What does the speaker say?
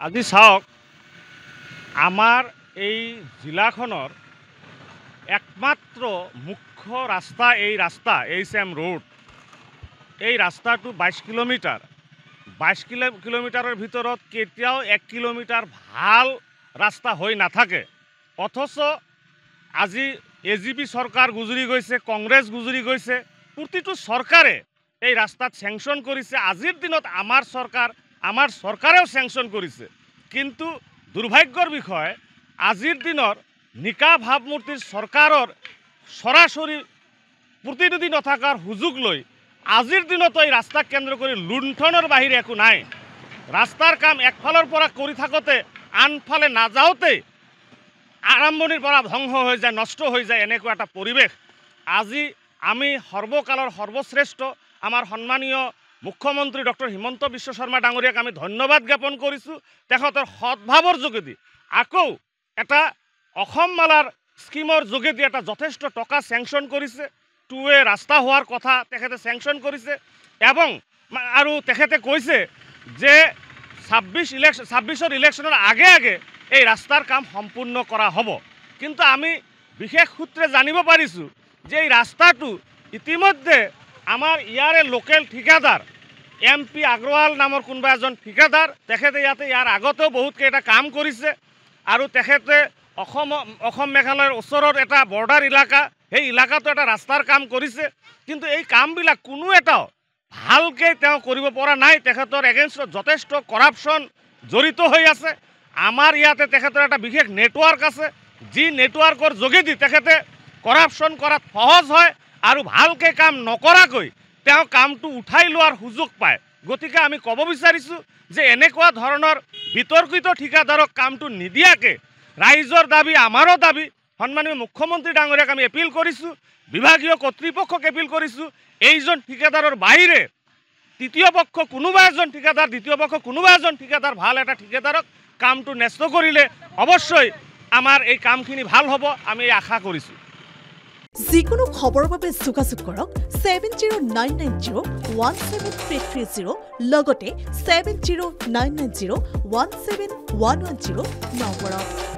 আজি চাওক আমাৰ এই জিলাখনৰ একমাত্ৰ মুখ্য ৰাস্তা এইচ.এম. ৰোড। এই ৰাস্তাটো 22 কিলোমিটাৰ। 22 কিলোমিটাৰৰ ভিতৰত কেতিয়াও 1 কিলোমিটাৰ ভাল ৰাস্তা হৈ নাথাকে। অথচ আজি এজিপি চৰকাৰ গুজৰি গৈছে, কংগ্ৰেছ গুজৰি গৈছে, প্ৰতিটো চৰকাৰে এই ৰাস্তাত চেংচন কৰিছে। আজিৰ দিনত আমাৰ চৰকাৰেও চেংচন কৰিছে। কিন্তু দুৰ্ভাগ্যৰ বিষয় আজিৰ দিনৰ নিকা ভাৱমূৰ্তিৰ চৰকাৰৰ সৰাসৰি প্ৰতিনিধি নথকাৰ সুযোগ লৈ আজিৰ দিনত এই ৰাস্তাক কেন্দ্ৰ কৰি লুণ্ঠনৰ বাহিৰে একো নাই। ৰাস্তাৰ কাম একফালৰ পৰা কৰি থাকোঁতে আনফালে নাযাওঁতে আৰম্ভণিৰ পৰা ধ্বংস হৈ যায়, নষ্ট হৈ যায়, এনেকুৱা এটা পৰিৱেশ। আজি আমি সৰ্বকালৰ সৰ্বশ্ৰেষ্ঠ আমাৰ সন্মানীয় মুখ্যমন্ত্ৰী ডক্টৰ হিমন্ত বিশ্ব শৰ্মা ডাঙৰীয়াক আমি ধন্যবাদ জ্ঞাপন কৰিছোঁ। তেখেতৰ সদ্ভাৱৰ যোগেদি আকৌ এটা অসম মালাৰ স্কিমৰ যোগেদি এটা যথেষ্ট টকা চেংচন কৰিছে। 2-ৱে ৰাস্তা হোৱাৰ কথা তেখেতে চেংচন কৰিছে এবং আৰু তেখেতে কৈছে যে 26ৰ ইলেকশ্যনৰ আগে আগে এই ৰাস্তাৰ কাম সম্পূৰ্ণ কৰা হ'ব। কিন্তু আমি বিশেষ সূত্ৰে জানিব পাৰিছোঁ যে এই ৰাস্তাটো ইতিমধ্যে আমাৰ ইয়াৰে লোকেল ঠিকাদাৰ MP আগ্ৰৱাল নামৰ কোনোবা এজন ঠিকাদাৰ, তেখেতে ইয়াৰ আগতেও বহুতকেইটা কাম কৰিছে আৰু তেখেতে অসম মেঘালয়ৰ ওচৰৰ এটা বৰ্ডাৰ এলেকা, সেই এলেকাটো এটা ৰাস্তাৰ কাম কৰিছে। কিন্তু এই কামবিলাক কোনো এটাও ভালকৈ তেওঁ কৰিব পৰা নাই। তেখেতৰ এগেইনষ্টত যথেষ্ট কৰাপশ্যন জড়িত হৈ আছে। আমাৰ ইয়াতে তেখেতৰ এটা বিশেষ নেটৱৰ্ক আছে, যি নেটৱৰ্কৰ যোগেদি তেখেতে কৰাপশ্যন কৰাত সহজ হয় আৰু ভালকৈ কাম নকৰাকৈ তেওঁ কামটো উঠাই লোৱাৰ সুযোগ পায়। গতিকে আমি ক'ব বিচাৰিছোঁ যে এনেকুৱা ধৰণৰ বিতৰ্কিত ঠিকাদাৰক কামটো নিদিয়াকৈ ৰাইজৰ দাবী, আমাৰো দাবী, সন্মানীয় মুখ্যমন্ত্ৰী ডাঙৰীয়াক আমি এপিল কৰিছোঁ, বিভাগীয় কৰ্তৃপক্ষক এপিল কৰিছোঁ, এইজন ঠিকাদাৰৰ বাহিৰে তৃতীয় পক্ষ কোনোবা এজন ঠিকাদাৰ, দ্বিতীয় পক্ষ কোনোবা এজন ঠিকাদাৰ, ভাল এটা ঠিকাদাৰক কামটো ন্যস্ত কৰিলে অৱশ্যই আমাৰ এই কামখিনি ভাল হ'ব, আমি আশা কৰিছোঁ। যিকোনো খবৰৰ বাবে যোগাযোগ কৰক 7099017330 লগতে 7099017110 নম্বৰত।